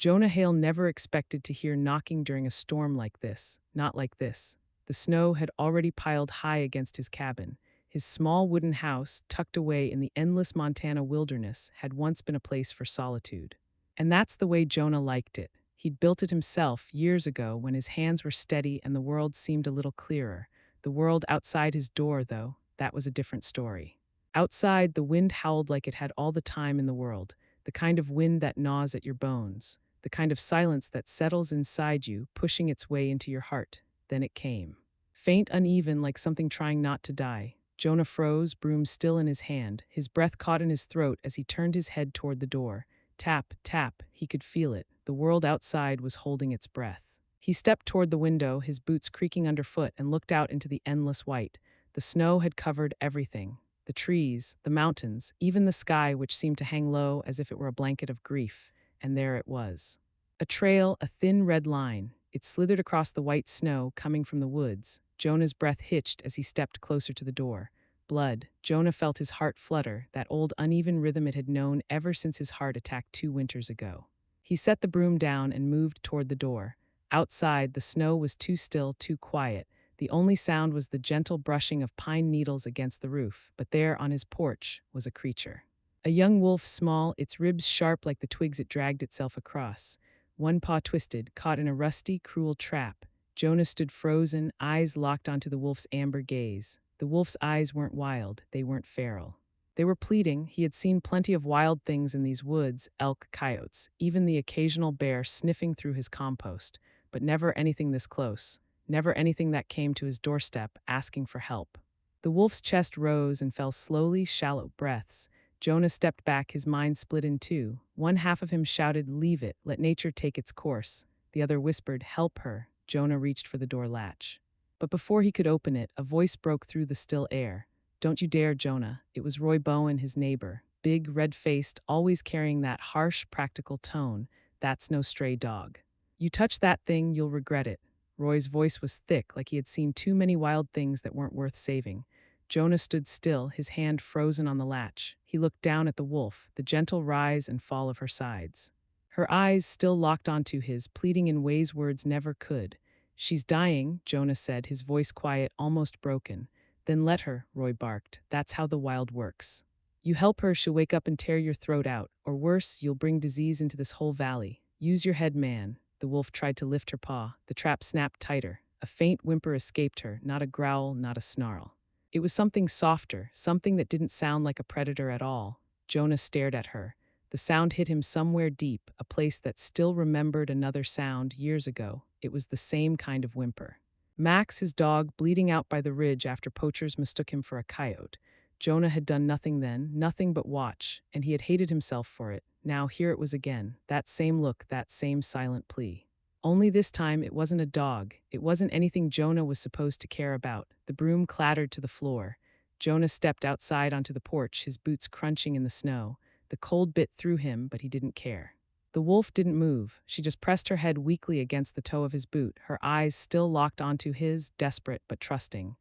Jonah Hale never expected to hear knocking during a storm like this, not like this. The snow had already piled high against his cabin. His small wooden house, tucked away in the endless Montana wilderness, had once been a place for solitude. And that's the way Jonah liked it. He'd built it himself years ago when his hands were steady and the world seemed a little clearer. The world outside his door, though, that was a different story. Outside, the wind howled like it had all the time in the world, the kind of wind that gnaws at your bones, the kind of silence that settles inside you, pushing its way into your heart. Then it came. Faint, uneven, like something trying not to die. Jonah froze, broom still in his hand, his breath caught in his throat as he turned his head toward the door. Tap, tap, he could feel it. The world outside was holding its breath. He stepped toward the window, his boots creaking underfoot, and looked out into the endless white. The snow had covered everything. The trees, the mountains, even the sky, which seemed to hang low as if it were a blanket of grief. And there it was. A trail, a thin red line. It slithered across the white snow, coming from the woods. Jonah's breath hitched as he stepped closer to the door. Blood. Jonah felt his heart flutter, that old uneven rhythm it had known ever since his heart attack 2 winters ago. He set the broom down and moved toward the door. Outside, the snow was too still, too quiet. The only sound was the gentle brushing of pine needles against the roof, but there on his porch was a creature. A young wolf, small, its ribs sharp like the twigs it dragged itself across. One paw twisted, caught in a rusty, cruel trap. Jonah stood frozen, eyes locked onto the wolf's amber gaze. The wolf's eyes weren't wild, they weren't feral. They were pleading. He had seen plenty of wild things in these woods, elk, coyotes, even the occasional bear sniffing through his compost, but never anything this close, never anything that came to his doorstep asking for help. The wolf's chest rose and fell slowly, shallow breaths. Jonah stepped back, his mind split in two. One half of him shouted, "Leave it, let nature take its course." The other whispered, "Help her." Jonah reached for the door latch. But before he could open it, a voice broke through the still air. "Don't you dare, Jonah." It was Roy Bowen, his neighbor, big, red-faced, always carrying that harsh, practical tone. "That's no stray dog. You touch that thing, you'll regret it." Roy's voice was thick, like he had seen too many wild things that weren't worth saving. Jonah stood still, his hand frozen on the latch. He looked down at the wolf, the gentle rise and fall of her sides. Her eyes still locked onto his, pleading in ways words never could. "She's dying," Jonah said, his voice quiet, almost broken. "Then let her," Roy barked. "That's how the wild works. You help her, she'll wake up and tear your throat out. Or worse, you'll bring disease into this whole valley. Use your head, man." The wolf tried to lift her paw. The trap snapped tighter. A faint whimper escaped her, not a growl, not a snarl. It was something softer, something that didn't sound like a predator at all. Jonah stared at her. The sound hit him somewhere deep, a place that still remembered another sound years ago. It was the same kind of whimper. Max, his dog, bleeding out by the ridge after poachers mistook him for a coyote. Jonah had done nothing then, nothing but watch, and he had hated himself for it. Now here it was again, that same look, that same silent plea. Only this time it wasn't a dog. It wasn't anything Jonah was supposed to care about. The broom clattered to the floor. Jonah stepped outside onto the porch, his boots crunching in the snow. The cold bit through him, but he didn't care. The wolf didn't move. She just pressed her head weakly against the toe of his boot, her eyes still locked onto his, desperate but trusting.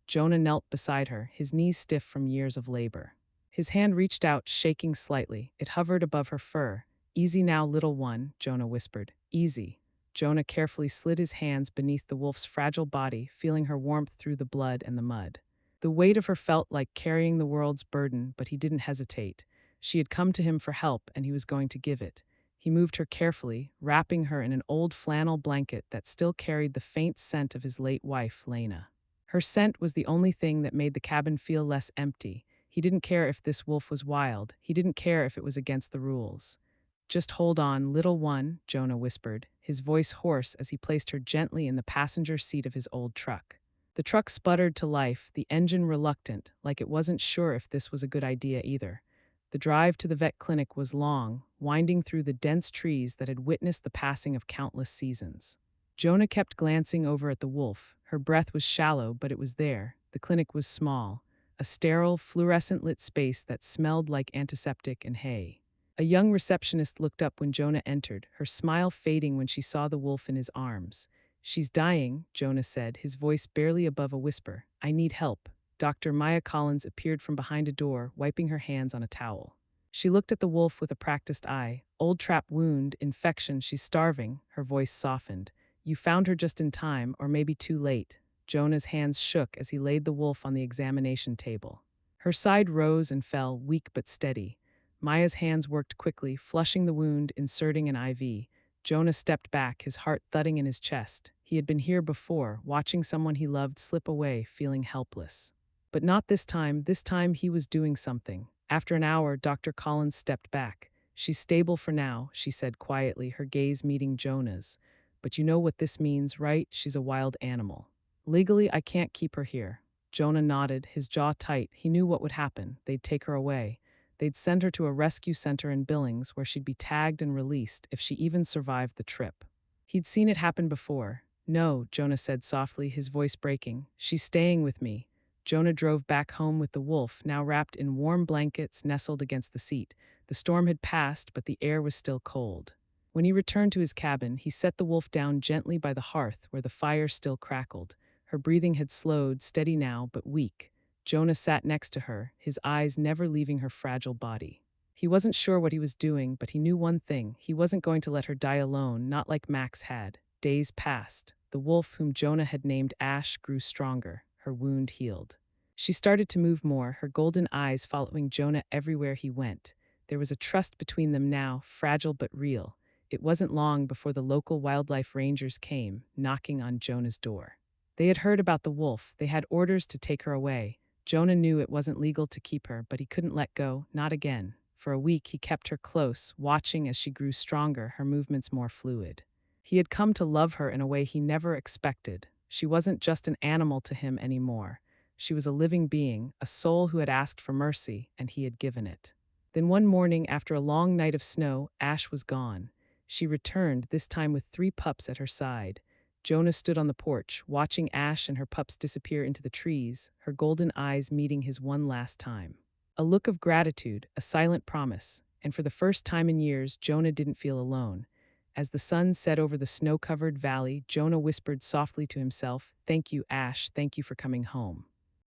Jonah knelt beside her, his knees stiff from years of labor. His hand reached out, shaking slightly. It hovered above her fur. "Easy now, little one," Jonah whispered. "Easy." Jonah carefully slid his hands beneath the wolf's fragile body, feeling her warmth through the blood and the mud. The weight of her felt like carrying the world's burden, but he didn't hesitate. She had come to him for help, and he was going to give it. He moved her carefully, wrapping her in an old flannel blanket that still carried the faint scent of his late wife, Lena. Her scent was the only thing that made the cabin feel less empty. He didn't care if this wolf was wild. He didn't care if it was against the rules. "Just hold on, little one," Jonah whispered, his voice hoarse as he placed her gently in the passenger seat of his old truck. The truck sputtered to life, the engine reluctant, like it wasn't sure if this was a good idea either. The drive to the vet clinic was long, winding through the dense trees that had witnessed the passing of countless seasons. Jonah kept glancing over at the wolf. Her breath was shallow, but it was there. The clinic was small, a sterile, fluorescent-lit space that smelled like antiseptic and hay. A young receptionist looked up when Jonah entered, her smile fading when she saw the wolf in his arms. "She's dying," Jonah said, his voice barely above a whisper. "I need help." Dr. Maya Collins appeared from behind a door, wiping her hands on a towel. She looked at the wolf with a practiced eye. Old trap wound, infection, she's starving. Her voice softened. You found her just in time, or maybe too late. Jonah's hands shook as he laid the wolf on the examination table. Her side rose and fell, weak but steady. Maya's hands worked quickly, flushing the wound, inserting an IV. Jonah stepped back, his heart thudding in his chest. He had been here before, watching someone he loved slip away, feeling helpless. But not this time. This time he was doing something. After an hour, Dr. Collins stepped back. She's stable for now, she said quietly, her gaze meeting Jonah's. But you know what this means, right? She's a wild animal. Legally, I can't keep her here. Jonah nodded, his jaw tight. He knew what would happen. They'd take her away. They'd send her to a rescue center in Billings where she'd be tagged and released if she even survived the trip. He'd seen it happen before. No, Jonah said softly, his voice breaking. She's staying with me. Jonah drove back home with the wolf, now wrapped in warm blankets, nestled against the seat. The storm had passed, but the air was still cold. When he returned to his cabin, he set the wolf down gently by the hearth where the fire still crackled. Her breathing had slowed, steady now, but weak. Jonah sat next to her, his eyes never leaving her fragile body. He wasn't sure what he was doing, but he knew one thing. He wasn't going to let her die alone, not like Max had. Days passed. The wolf, whom Jonah had named Ash, grew stronger. Her wound healed. She started to move more, her golden eyes following Jonah everywhere he went. There was a trust between them now, fragile but real. It wasn't long before the local wildlife rangers came, knocking on Jonah's door. They had heard about the wolf. They had orders to take her away. Jonah knew it wasn't legal to keep her, but he couldn't let go, not again. For a week, he kept her close, watching as she grew stronger, her movements more fluid. He had come to love her in a way he never expected. She wasn't just an animal to him anymore. She was a living being, a soul who had asked for mercy, and he had given it. Then one morning, after a long night of snow, Ash was gone. She returned, this time with 3 pups at her side. Jonah stood on the porch, watching Ash and her pups disappear into the trees, her golden eyes meeting his one last time. A look of gratitude, a silent promise, and for the first time in years, Jonah didn't feel alone. As the sun set over the snow-covered valley, Jonah whispered softly to himself, "Thank you, Ash, thank you for coming home."